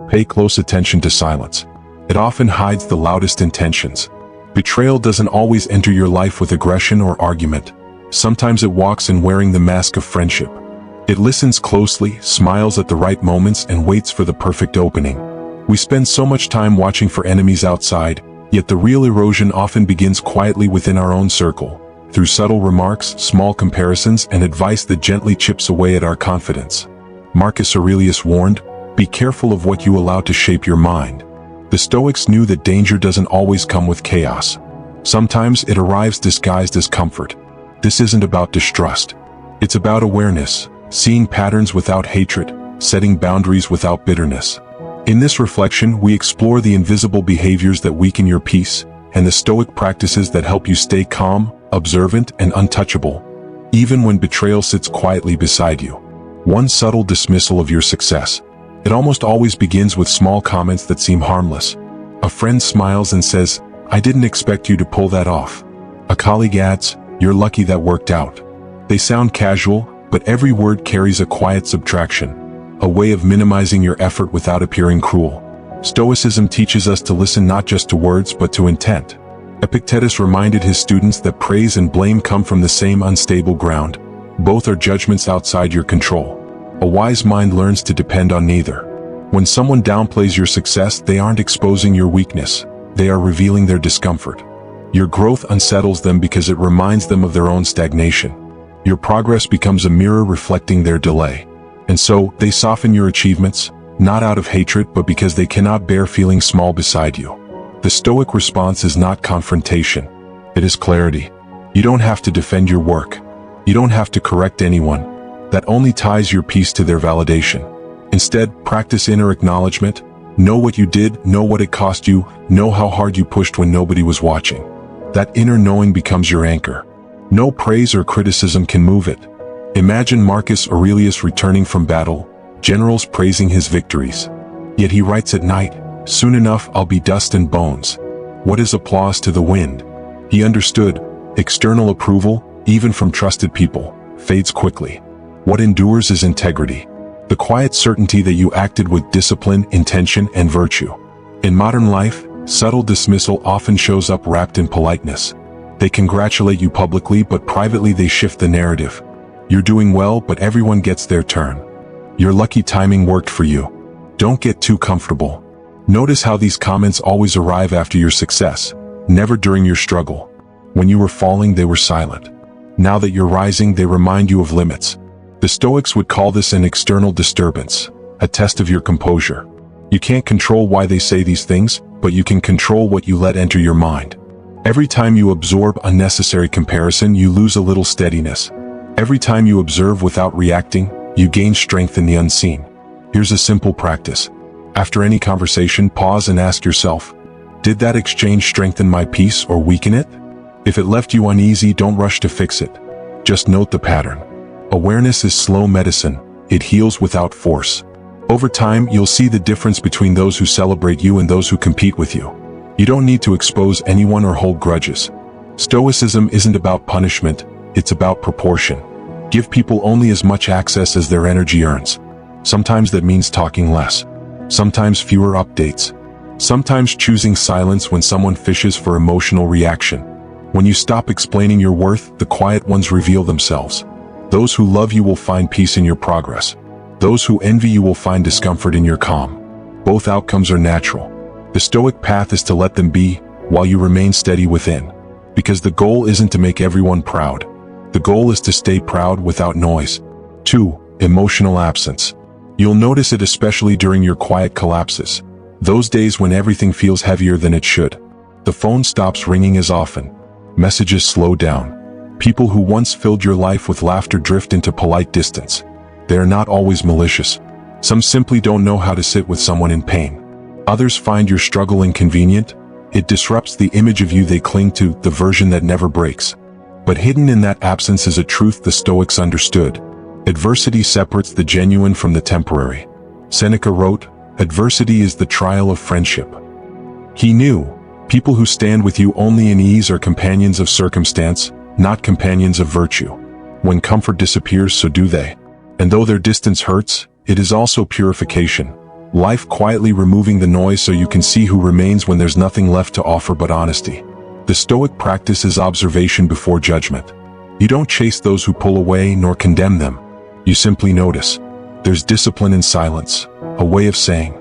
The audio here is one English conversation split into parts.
Pay close attention to silence. It often hides the loudest intentions. Betrayal doesn't always enter your life with aggression or argument. Sometimes it walks in wearing the mask of friendship. It listens closely, smiles at the right moments, and waits for the perfect opening. We spend so much time watching for enemies outside, yet the real erosion often begins quietly within our own circle, through subtle remarks, small comparisons, and advice that gently chips away at our confidence. Marcus Aurelius warned, "Be careful of what you allow to shape your mind." The Stoics knew that danger doesn't always come with chaos. Sometimes it arrives disguised as comfort. This isn't about distrust. It's about awareness, seeing patterns without hatred, setting boundaries without bitterness. In this reflection, we explore the invisible behaviors that weaken your peace, and the Stoic practices that help you stay calm, observant, and untouchable, even when betrayal sits quietly beside you. One subtle dismissal of your success. It almost always begins with small comments that seem harmless. A friend smiles and says, "I didn't expect you to pull that off." A colleague adds, "You're lucky that worked out." They sound casual, but every word carries a quiet subtraction, a way of minimizing your effort without appearing cruel. Stoicism teaches us to listen not just to words but to intent. Epictetus reminded his students that praise and blame come from the same unstable ground. Both are judgments outside your control. A wise mind learns to depend on neither. When someone downplays your success, they aren't exposing your weakness, they are revealing their discomfort. Your growth unsettles them because it reminds them of their own stagnation. Your progress becomes a mirror reflecting their delay. And so, they soften your achievements, not out of hatred but because they cannot bear feeling small beside you. The Stoic response is not confrontation. It is clarity. You don't have to defend your work. You don't have to correct anyone. That only ties your peace to their validation. Instead, practice inner acknowledgement. Know what you did, know what it cost you, know how hard you pushed when nobody was watching. That inner knowing becomes your anchor. No praise or criticism can move it. Imagine Marcus Aurelius returning from battle, generals praising his victories. Yet he writes at night, "Soon enough I'll be dust and bones." What is applause to the wind? He understood, external approval, even from trusted people, fades quickly. What endures is integrity. The quiet certainty that you acted with discipline, intention, and virtue. In modern life, subtle dismissal often shows up wrapped in politeness. They congratulate you publicly, but privately they shift the narrative. You're doing well, but everyone gets their turn. Your lucky timing worked for you. Don't get too comfortable. Notice how these comments always arrive after your success, never during your struggle. When you were falling, they were silent. Now that you're rising, they remind you of limits. The Stoics would call this an external disturbance, a test of your composure. You can't control why they say these things, but you can control what you let enter your mind. Every time you absorb unnecessary comparison, you lose a little steadiness. Every time you observe without reacting, you gain strength in the unseen. Here's a simple practice. After any conversation, pause and ask yourself, did that exchange strengthen my peace or weaken it? If it left you uneasy, don't rush to fix it. Just note the pattern. Awareness is slow medicine. It heals without force. Over time, you'll see the difference between those who celebrate you and those who compete with you. You don't need to expose anyone or hold grudges. Stoicism isn't about punishment, it's about proportion. Give people only as much access as their energy earns. Sometimes that means talking less. Sometimes fewer updates. Sometimes choosing silence when someone fishes for emotional reaction. When you stop explaining your worth, the quiet ones reveal themselves. Those who love you will find peace in your progress. Those who envy you will find discomfort in your calm. Both outcomes are natural. The Stoic path is to let them be, while you remain steady within. Because the goal isn't to make everyone proud. The goal is to stay proud without noise. 2. Emotional absence. You'll notice it especially during your quiet collapses. Those days when everything feels heavier than it should. The phone stops ringing as often. Messages slow down. People who once filled your life with laughter drift into polite distance. They are not always malicious. Some simply don't know how to sit with someone in pain. Others find your struggle inconvenient. It disrupts the image of you they cling to, the version that never breaks. But hidden in that absence is a truth the Stoics understood. Adversity separates the genuine from the temporary. Seneca wrote, "Adversity is the trial of friendship." He knew, people who stand with you only in ease are companions of circumstance, not companions of virtue. When comfort disappears, so do they. And though their distance hurts, it is also purification. Life quietly removing the noise so you can see who remains when there's nothing left to offer but honesty. The Stoic practice is observation before judgment. You don't chase those who pull away nor condemn them. You simply notice. There's discipline in silence, a way of saying,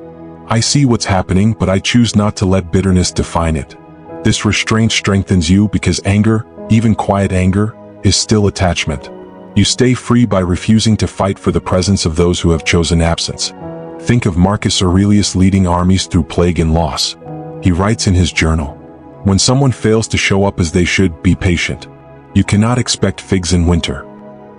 I see what's happening, but I choose not to let bitterness define it. This restraint strengthens you because anger, even quiet anger, is still attachment. You stay free by refusing to fight for the presence of those who have chosen absence. Think of Marcus Aurelius leading armies through plague and loss. He writes in his journal, when someone fails to show up as they should, be patient. You cannot expect figs in winter.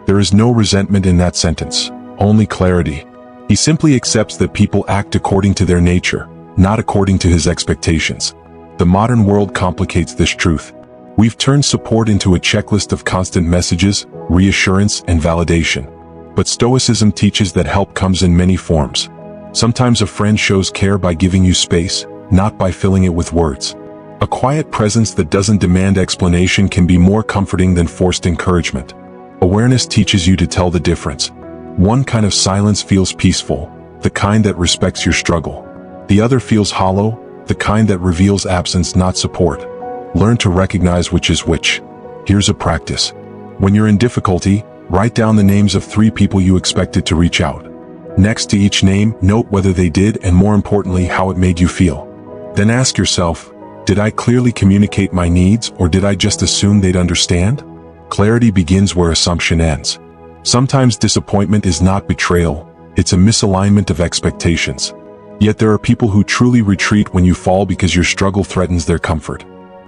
There is no resentment in that sentence, only clarity. He simply accepts that people act according to their nature, not according to his expectations. The modern world complicates this truth. We've turned support into a checklist of constant messages, reassurance, and validation. But Stoicism teaches that help comes in many forms. Sometimes a friend shows care by giving you space, not by filling it with words. A quiet presence that doesn't demand explanation can be more comforting than forced encouragement. Awareness teaches you to tell the difference. One kind of silence feels peaceful, the kind that respects your struggle. The other feels hollow, the kind that reveals absence, not support. Learn to recognize which is which. Here's a practice. When you're in difficulty, write down the names of 3 people you expected to reach out. Next to each name, note whether they did and, more importantly, how it made you feel. Then ask yourself, did I clearly communicate my needs, or did I just assume they'd understand? Clarity begins where assumption ends. Sometimes disappointment is not betrayal, it's a misalignment of expectations. Yet there are people who truly retreat when you fall because your struggle threatens their comfort.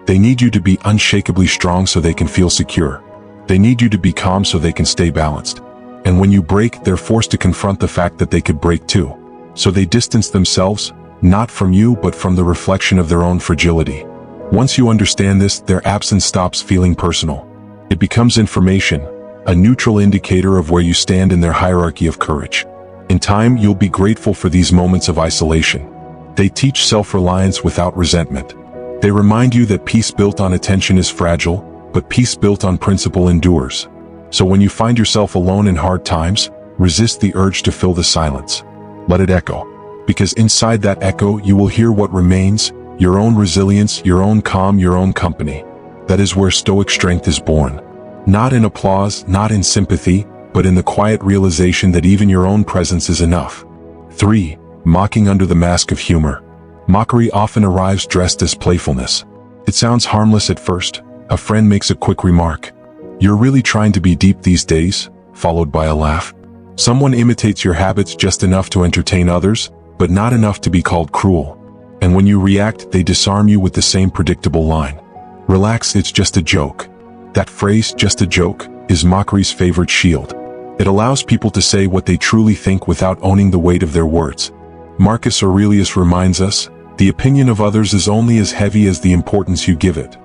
They need you to be unshakably strong so they can feel secure. They need you to be calm so they can stay balanced. And when you break, they're forced to confront the fact that they could break too. So they distance themselves, not from you but from the reflection of their own fragility. Once you understand this, their absence stops feeling personal. It becomes information, a neutral indicator of where you stand in their hierarchy of courage. In time, you'll be grateful for these moments of isolation. They teach self-reliance without resentment. They remind you that peace built on attention is fragile, but peace built on principle endures. So when you find yourself alone in hard times, resist the urge to fill the silence. Let it echo. Because inside that echo, you will hear what remains, your own resilience, your own calm, your own company. That is where Stoic strength is born. Not in applause, not in sympathy, but in the quiet realization that even your own presence is enough. 3. Mocking under the mask of humor. Mockery often arrives dressed as playfulness. It sounds harmless at first. A friend makes a quick remark. You're really trying to be deep these days, followed by a laugh. Someone imitates your habits just enough to entertain others, but not enough to be called cruel. And when you react, they disarm you with the same predictable line. Relax, it's just a joke. That phrase, just a joke, is mockery's favorite shield. It allows people to say what they truly think without owning the weight of their words. Marcus Aurelius reminds us, the opinion of others is only as heavy as the importance you give it.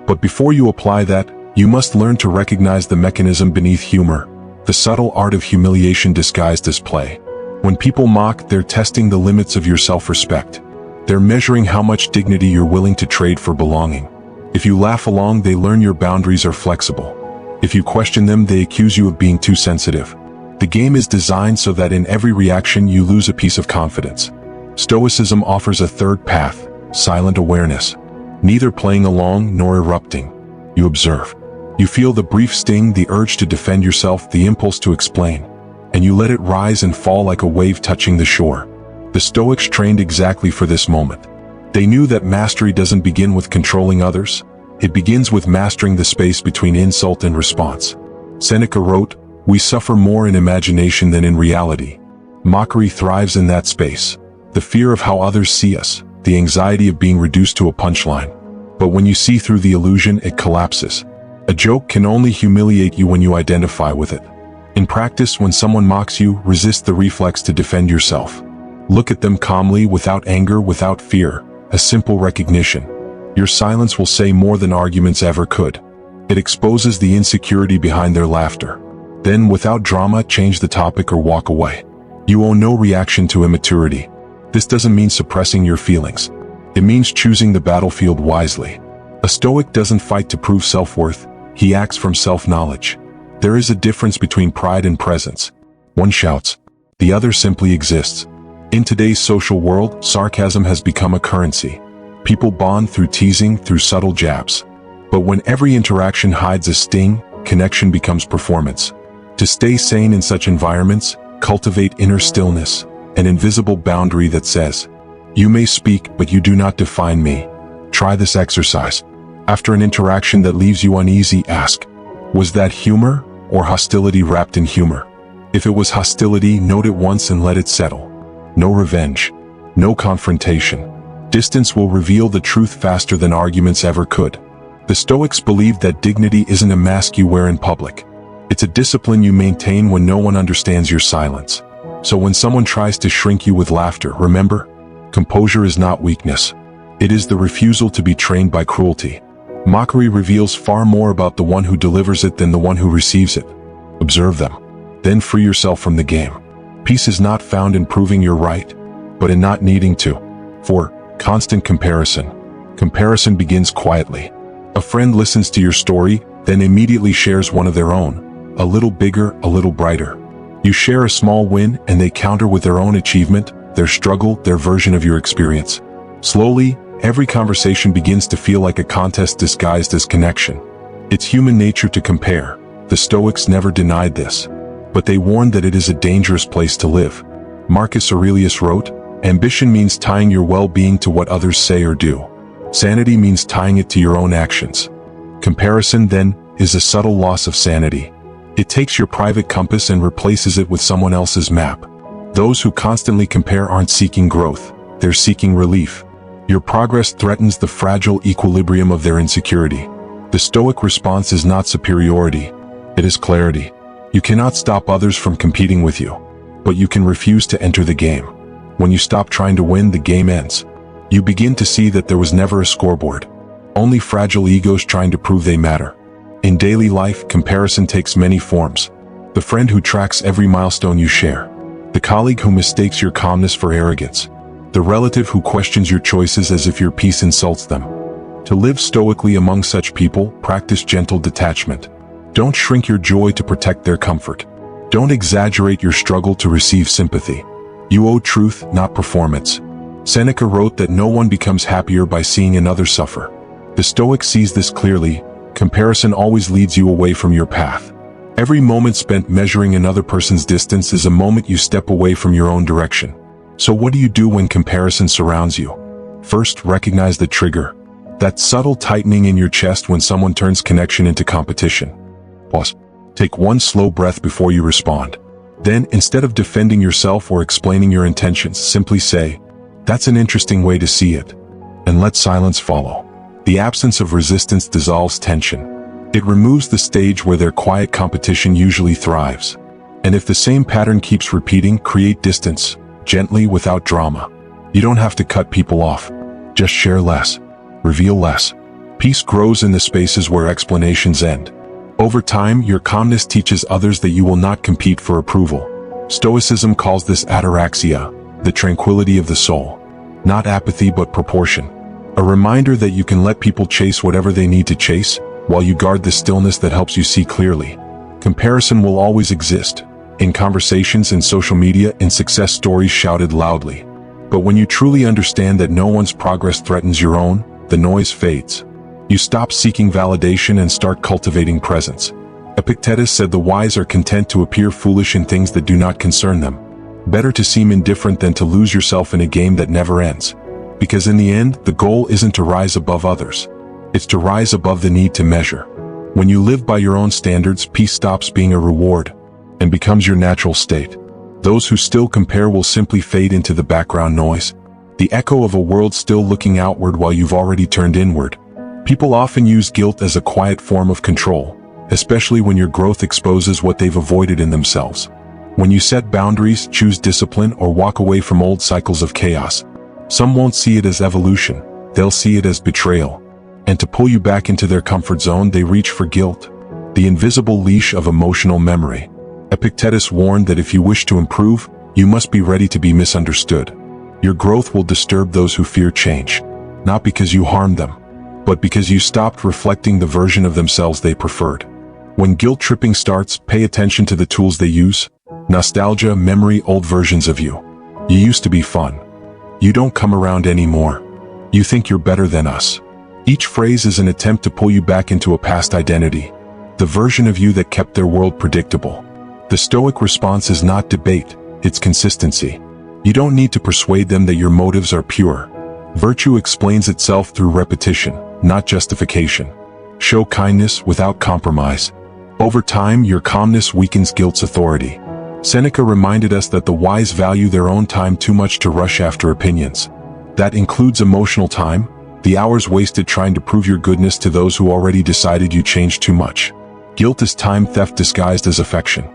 But before you apply that, you must learn to recognize the mechanism beneath humor, the subtle art of humiliation disguised as play. When people mock, they're testing the limits of your self-respect. They're measuring how much dignity you're willing to trade for belonging. If you laugh along, they learn your boundaries are flexible. If you question them, they accuse you of being too sensitive. The game is designed so that in every reaction you lose a piece of confidence. Stoicism offers a third path, silent awareness. Neither playing along nor erupting. You observe. You feel the brief sting, the urge to defend yourself, the impulse to explain. And you let it rise and fall like a wave touching the shore. The Stoics trained exactly for this moment. They knew that mastery doesn't begin with controlling others. It begins with mastering the space between insult and response. Seneca wrote, "We suffer more in imagination than in reality." Mockery thrives in that space. The fear of how others see us, the anxiety of being reduced to a punchline. But when you see through the illusion, it collapses. A joke can only humiliate you when you identify with it. In practice, when someone mocks you, resist the reflex to defend yourself. Look at them calmly, without anger, without fear, a simple recognition. Your silence will say more than arguments ever could. It exposes the insecurity behind their laughter. Then, without drama, change the topic or walk away. You owe no reaction to immaturity. This doesn't mean suppressing your feelings. It means choosing the battlefield wisely. A Stoic doesn't fight to prove self-worth, he acts from self-knowledge. There is a difference between pride and presence. One shouts, the other simply exists. In today's social world, sarcasm has become a currency. People bond through teasing, through subtle jabs. But when every interaction hides a sting, connection becomes performance. To stay sane in such environments, cultivate inner stillness, an invisible boundary that says, "You may speak, but you do not define me." Try this exercise. After an interaction that leaves you uneasy, ask, "Was that humor or hostility wrapped in humor?" If it was hostility, note it once and let it settle. No revenge. No confrontation. Distance will reveal the truth faster than arguments ever could. The Stoics believed that dignity isn't a mask you wear in public. It's a discipline you maintain when no one understands your silence. So when someone tries to shrink you with laughter, remember, composure is not weakness. It is the refusal to be trained by cruelty. Mockery reveals far more about the one who delivers it than the one who receives it. Observe them. Then free yourself from the game. Peace is not found in proving you're right, but in not needing to. 4. Constant comparison. Comparison begins quietly. A friend listens to your story, then immediately shares one of their own. A little bigger, a little brighter. You share a small win, and they counter with their own achievement, their struggle, their version of your experience. Slowly, every conversation begins to feel like a contest disguised as connection. It's human nature to compare. The Stoics never denied this. But they warned that it is a dangerous place to live. Marcus Aurelius wrote, "Ambition means tying your well-being to what others say or do. Sanity means tying it to your own actions." Comparison, then, is a subtle loss of sanity. It takes your private compass and replaces it with someone else's map. Those who constantly compare aren't seeking growth, they're seeking relief. Your progress threatens the fragile equilibrium of their insecurity. The Stoic response is not superiority, it is clarity. You cannot stop others from competing with you, but you can refuse to enter the game. When you stop trying to win, the game ends. You begin to see that there was never a scoreboard. Only fragile egos trying to prove they matter. In daily life, comparison takes many forms. The friend who tracks every milestone you share. The colleague who mistakes your calmness for arrogance. The relative who questions your choices as if your peace insults them. To live stoically among such people, practice gentle detachment. Don't shrink your joy to protect their comfort. Don't exaggerate your struggle to receive sympathy. You owe truth, not performance. Seneca wrote that no one becomes happier by seeing another suffer. The Stoic sees this clearly. Comparison always leads you away from your path. Every moment spent measuring another person's distance is a moment you step away from your own direction. So what do you do when comparison surrounds you? First, recognize the trigger. That subtle tightening in your chest when someone turns connection into competition. Pause. Take one slow breath before you respond. Then, instead of defending yourself or explaining your intentions, simply say, "That's an interesting way to see it," and let silence follow. The absence of resistance dissolves tension. It removes the stage where their quiet competition usually thrives. And if the same pattern keeps repeating, create distance, gently, without drama. You don't have to cut people off. Just share less. Reveal less. Peace grows in the spaces where explanations end. Over time, your calmness teaches others that you will not compete for approval. Stoicism calls this ataraxia, the tranquility of the soul. Not apathy but proportion. A reminder that you can let people chase whatever they need to chase, while you guard the stillness that helps you see clearly. Comparison will always exist. In conversations, in social media, in success stories shouted loudly. But when you truly understand that no one's progress threatens your own, the noise fades. You stop seeking validation and start cultivating presence. Epictetus said the wise are content to appear foolish in things that do not concern them. Better to seem indifferent than to lose yourself in a game that never ends. Because in the end, the goal isn't to rise above others. It's to rise above the need to measure. When you live by your own standards, peace stops being a reward and becomes your natural state. Those who still compare will simply fade into the background noise, the echo of a world still looking outward while you've already turned inward. People often use guilt as a quiet form of control, especially when your growth exposes what they've avoided in themselves. When you set boundaries, choose discipline, or walk away from old cycles of chaos, some won't see it as evolution, they'll see it as betrayal. And to pull you back into their comfort zone, they reach for guilt, the invisible leash of emotional memory. Epictetus warned that if you wish to improve, you must be ready to be misunderstood. Your growth will disturb those who fear change, not because you harmed them, but because you stopped reflecting the version of themselves they preferred. When guilt tripping starts, pay attention to the tools they use. Nostalgia, memory, old versions of you. You used to be fun. You don't come around anymore. You think you're better than us. Each phrase is an attempt to pull you back into a past identity, the version of you that kept their world predictable. The Stoic response is not debate, it's consistency. You don't need to persuade them that your motives are pure. Virtue explains itself through repetition, not justification. Show kindness without compromise. Over time, your calmness weakens guilt's authority. Seneca reminded us that the wise value their own time too much to rush after opinions. That includes emotional time, the hours wasted trying to prove your goodness to those who already decided you changed too much. Guilt is time theft disguised as affection.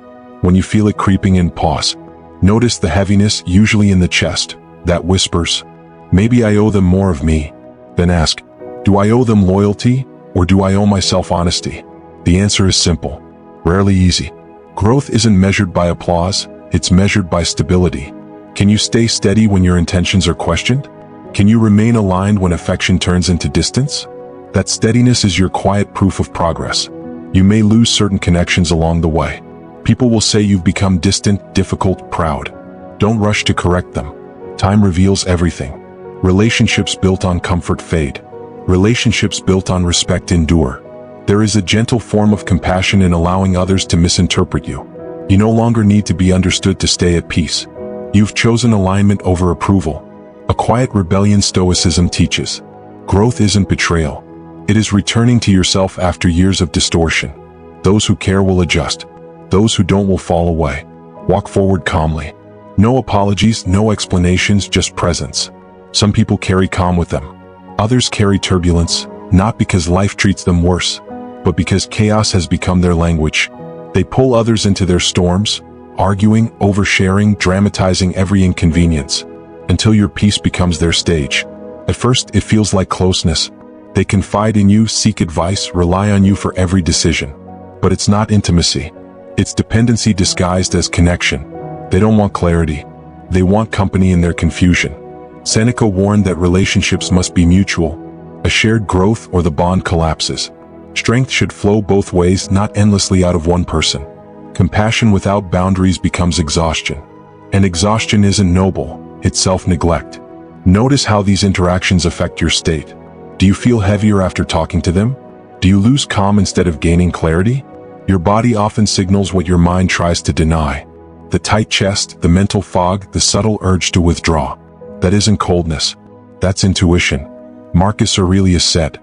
When you feel it creeping in, pause. Notice the heaviness, usually in the chest, that whispers, "Maybe I owe them more of me." Then ask, do I owe them loyalty, or do I owe myself honesty? The answer is simple, rarely easy. Growth isn't measured by applause, it's measured by stability. Can you stay steady when your intentions are questioned? Can you remain aligned when affection turns into distance? That steadiness is your quiet proof of progress. You may lose certain connections along the way. People will say you've become distant, difficult, proud. Don't rush to correct them. Time reveals everything. Relationships built on comfort fade. Relationships built on respect endure. There is a gentle form of compassion in allowing others to misinterpret you. You no longer need to be understood to stay at peace. You've chosen alignment over approval. A quiet rebellion Stoicism teaches. Growth isn't betrayal. It is returning to yourself after years of distortion. Those who care will adjust. Those who don't will fall away. Walk forward calmly. No apologies, no explanations, just presence. Some people carry calm with them. Others carry turbulence, not because life treats them worse, but because chaos has become their language. They pull others into their storms, arguing, oversharing, dramatizing every inconvenience, until your peace becomes their stage. At first, it feels like closeness. They confide in you, seek advice, rely on you for every decision. But it's not intimacy. It's dependency disguised as connection. They don't want clarity. They want company in their confusion. Seneca warned that relationships must be mutual. A shared growth or the bond collapses. Strength should flow both ways, not endlessly out of one person. Compassion without boundaries becomes exhaustion. And exhaustion isn't noble, it's self-neglect. Notice how these interactions affect your state. Do you feel heavier after talking to them? Do you lose calm instead of gaining clarity? Your body often signals what your mind tries to deny. The tight chest, the mental fog, the subtle urge to withdraw. That isn't coldness. That's intuition. Marcus Aurelius said,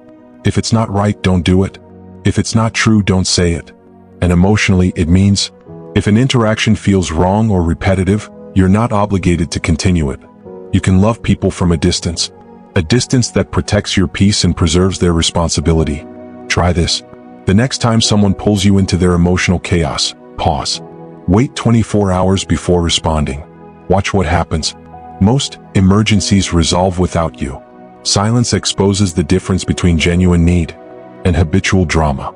"If it's not right, don't do it. If it's not true, don't say it." And emotionally, it means, if an interaction feels wrong or repetitive, you're not obligated to continue it. You can love people from a distance that protects your peace and preserves their responsibility. Try this. The next time someone pulls you into their emotional chaos, pause. Wait 24 hours before responding. Watch what happens. Most emergencies resolve without you. Silence exposes the difference between genuine need and habitual drama.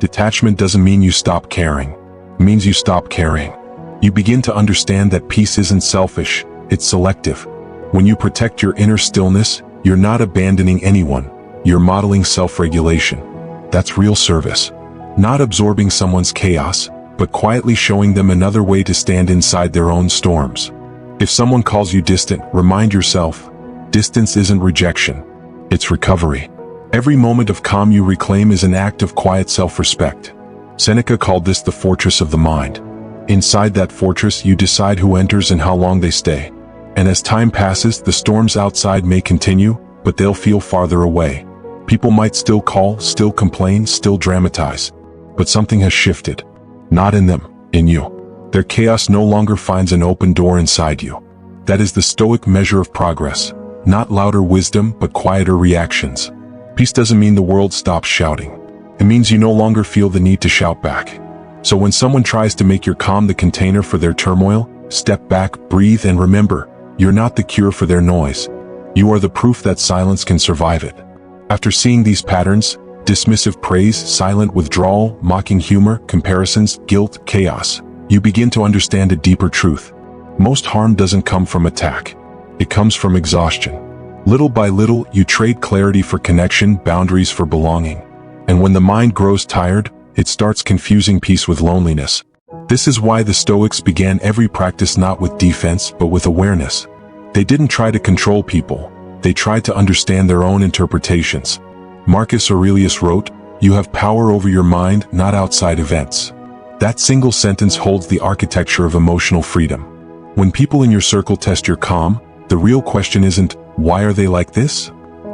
Detachment doesn't mean you stop caring. It means you stop carrying. You begin to understand that peace isn't selfish, it's selective. When you protect your inner stillness, you're not abandoning anyone, you're modeling self-regulation. That's real service. Not absorbing someone's chaos, but quietly showing them another way to stand inside their own storms. If someone calls you distant, remind yourself, distance isn't rejection, it's recovery. Every moment of calm you reclaim is an act of quiet self-respect. Seneca called this the fortress of the mind. Inside that fortress, you decide who enters and how long they stay. And as time passes, the storms outside may continue, but they'll feel farther away. People might still call, still complain, still dramatize. But something has shifted. Not in them, in you. Their chaos no longer finds an open door inside you. That is the Stoic measure of progress. Not louder wisdom, but quieter reactions. Peace doesn't mean the world stops shouting. It means you no longer feel the need to shout back. So when someone tries to make your calm the container for their turmoil, step back, breathe, and remember, you're not the cure for their noise. You are the proof that silence can survive it. After seeing these patterns, dismissive praise, silent withdrawal, mocking humor, comparisons, guilt, chaos, you begin to understand a deeper truth. Most harm doesn't come from attack. It comes from exhaustion. Little by little, you trade clarity for connection, boundaries for belonging. And when the mind grows tired, it starts confusing peace with loneliness. This is why the Stoics began every practice not with defense, but with awareness. They didn't try to control people, they tried to understand their own interpretations. Marcus Aurelius wrote, "You have power over your mind, not outside events." That single sentence holds the architecture of emotional freedom. When people in your circle test your calm, the real question isn't, why are they like this?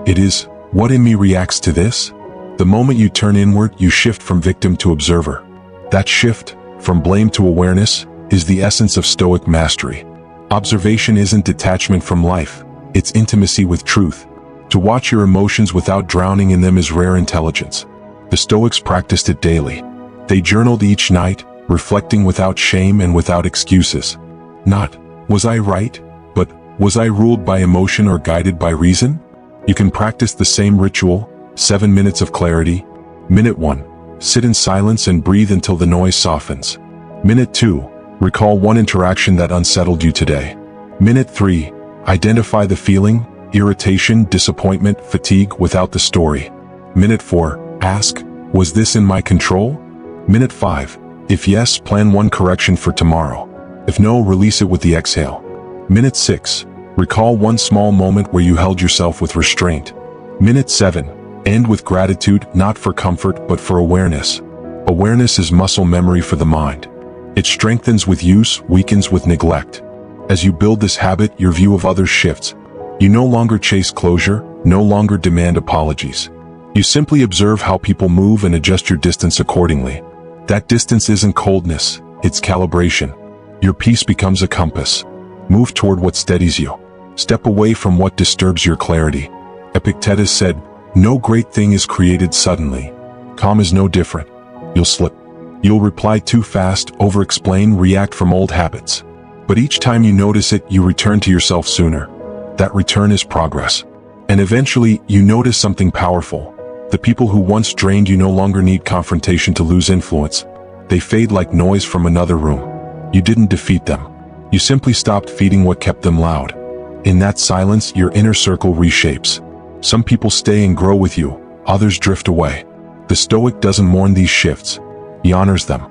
It is, what in me reacts to this? The moment you turn inward, you shift from victim to observer. That shift, from blame to awareness, is the essence of Stoic mastery. Observation isn't detachment from life, it's intimacy with truth. To watch your emotions without drowning in them is rare intelligence. The Stoics practiced it daily. They journaled each night, reflecting without shame and without excuses. Not, was I right? But, was I ruled by emotion or guided by reason? You can practice the same ritual, 7 minutes of clarity. Minute 1, sit in silence and breathe until the noise softens. Minute 2, recall one interaction that unsettled you today. Minute 3, identify the feeling, irritation, disappointment, fatigue without the story. Minute 4, ask, was this in my control? Minute 5, if yes, plan one correction for tomorrow. If no, release it with the exhale. Minute 6, recall one small moment where you held yourself with restraint. Minute 7, end with gratitude, not for comfort, but for awareness. Awareness is muscle memory for the mind. It strengthens with use, weakens with neglect. As you build this habit, your view of others shifts. You no longer chase closure, no longer demand apologies. You simply observe how people move and adjust your distance accordingly. That distance isn't coldness, it's calibration. Your peace becomes a compass. Move toward what steadies you. Step away from what disturbs your clarity. Epictetus said, "No great thing is created suddenly. Calm is no different. You'll slip. You'll reply too fast, over-explain, react from old habits. But each time you notice it, you return to yourself sooner. That return is progress. And eventually, you notice something powerful. The people who once drained you no longer need confrontation to lose influence. They fade like noise from another room. You didn't defeat them. You simply stopped feeding what kept them loud. In that silence, your inner circle reshapes. Some people stay and grow with you, others drift away. The Stoic doesn't mourn these shifts. He honors them.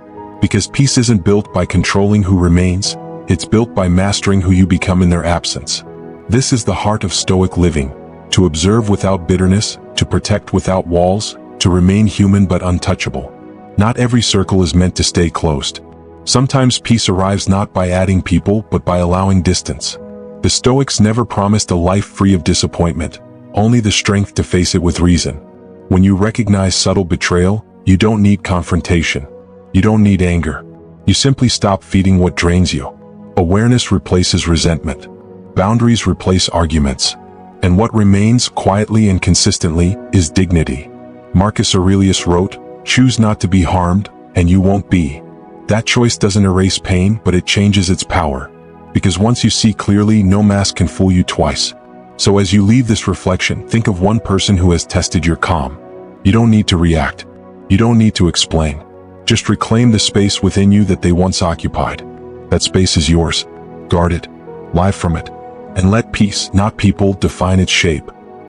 Because peace isn't built by controlling who remains, it's built by mastering who you become in their absence. This is the heart of Stoic living. To observe without bitterness, to protect without walls, to remain human but untouchable. Not every circle is meant to stay closed. Sometimes peace arrives not by adding people but by allowing distance. The Stoics never promised a life free of disappointment, only the strength to face it with reason. When you recognize subtle betrayal, you don't need confrontation. You don't need anger. You simply stop feeding what drains you. Awareness replaces resentment. Boundaries replace arguments. And what remains quietly and consistently is dignity. Marcus Aurelius wrote, "Choose not to be harmed, and you won't be." That choice doesn't erase pain, but it changes its power. Because once you see clearly, no mask can fool you twice. So as you leave this reflection, think of one person who has tested your calm. You don't need to react. You don't need to explain. Just reclaim the space within you that they once occupied. That space is yours. Guard it. Live from it. And let peace, not people, define its shape.